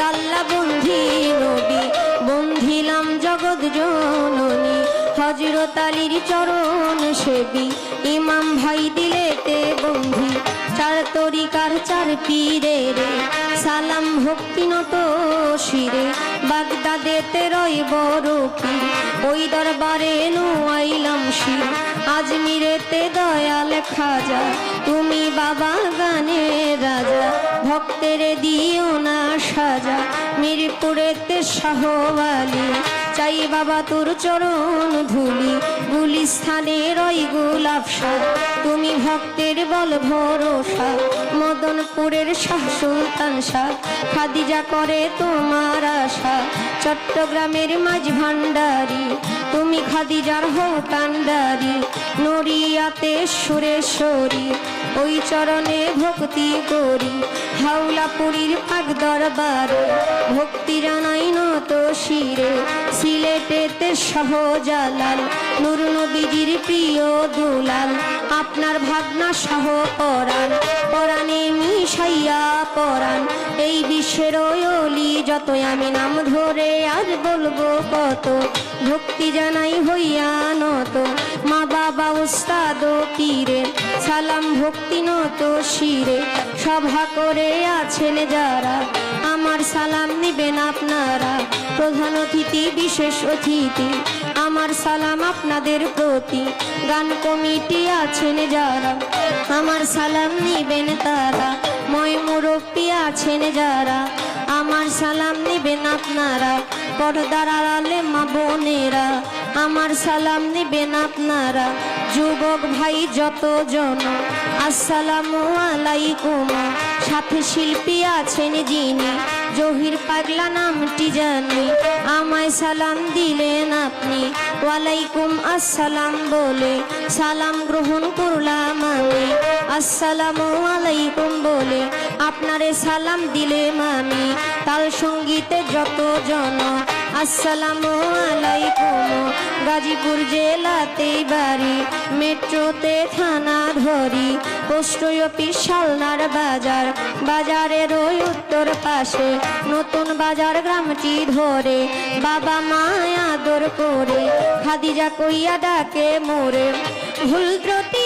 আল্লাহ বন্ধি নবী বন্ধিলাম জগৎ জননী হযরত আলীর চরণ সেবী ইমাম ভাই দিলেতে বন্ধি চার তরিকার চার পীরে রে সালাম ভক্তি নত শিরে বাগদাদেতে রয় বড় পীর ওই দরবারে নুয়াইলাম শির আজমিরেতে দয়াল খাজা তুমি বাবা গানের রাজা ভক্তের দিও না সাজা মিরপুরেতে শাহওয়ালি চাই বাবা তোর চরণ ধুলি গুলিস্থানে রয় গোলাপ শাহ তুমি ভক্তের বল ভরসা মদনপুরের শাহ সুলতান শাহ খাদিজা করে তোমার আশা চট্টগ্রামের মাঝ ভান্ডারি তুমি খাদিজার হও কান্ডারি নড়িয়াতে সুরেশ্বরী ওই চরণে ভক্তি করি হাওলাপুরীর পাক দরবারে ভক্তি জানাই নত শিরে সিলেটেতে শাহজালাল নূর নবীজির প্রিয় দুলাল আপনার ভাবনা শাহ পরাণ পরাণে মিশাইয়া পরাণ এই বিশ্বের ওলি যতই আমি নাম ধরে আর বলবো কত ভক্তি জানাই হইয়া নত মা বাবা উস্তাদ পীরে সালাম ভক্তি নত শিরে সভা করে আছেন যারা আমার সালাম নিবেন আপনারা প্রধান অতিথি বিশেষ অতিথি আমার সালাম আপনাদের প্রতি গান কমিটি আছেন যারা আমার সালাম নিবেন তারা ময় মুরব্বী আছেন যারা আমার সালাম নিবেন আপনারা পর্দার আড়ালে মা বোনেরা আমার সালাম নিবেন আপনারা যুবক ভাই যতজন আসসালামু আলাইকুম সাথে শিল্পী আছেন যিনি জহির পাগলা নামটি জানি আমায় সালাম দিলেন আপনি ওয়ালাইকুম আসসালাম বলে সালাম গ্রহণ করলাম আমি আসসালামু আলাইকুম বলে আপনারে সালাম দিলেম আমি তাল সঙ্গীতে যতজন আসসালামু আলাইকুম গাজীপুর জেলাতে বাড়ি মেট্রোতে থানা ধরি পোস্ট অফিস শালনার বাজার বাজারের ওই উত্তর পাশে নতুন বাজার গ্রামটি ধরে বাবা মায় আদর করে খাদিজা কইয়া ডাকে মোরে ভুল ত্রুটি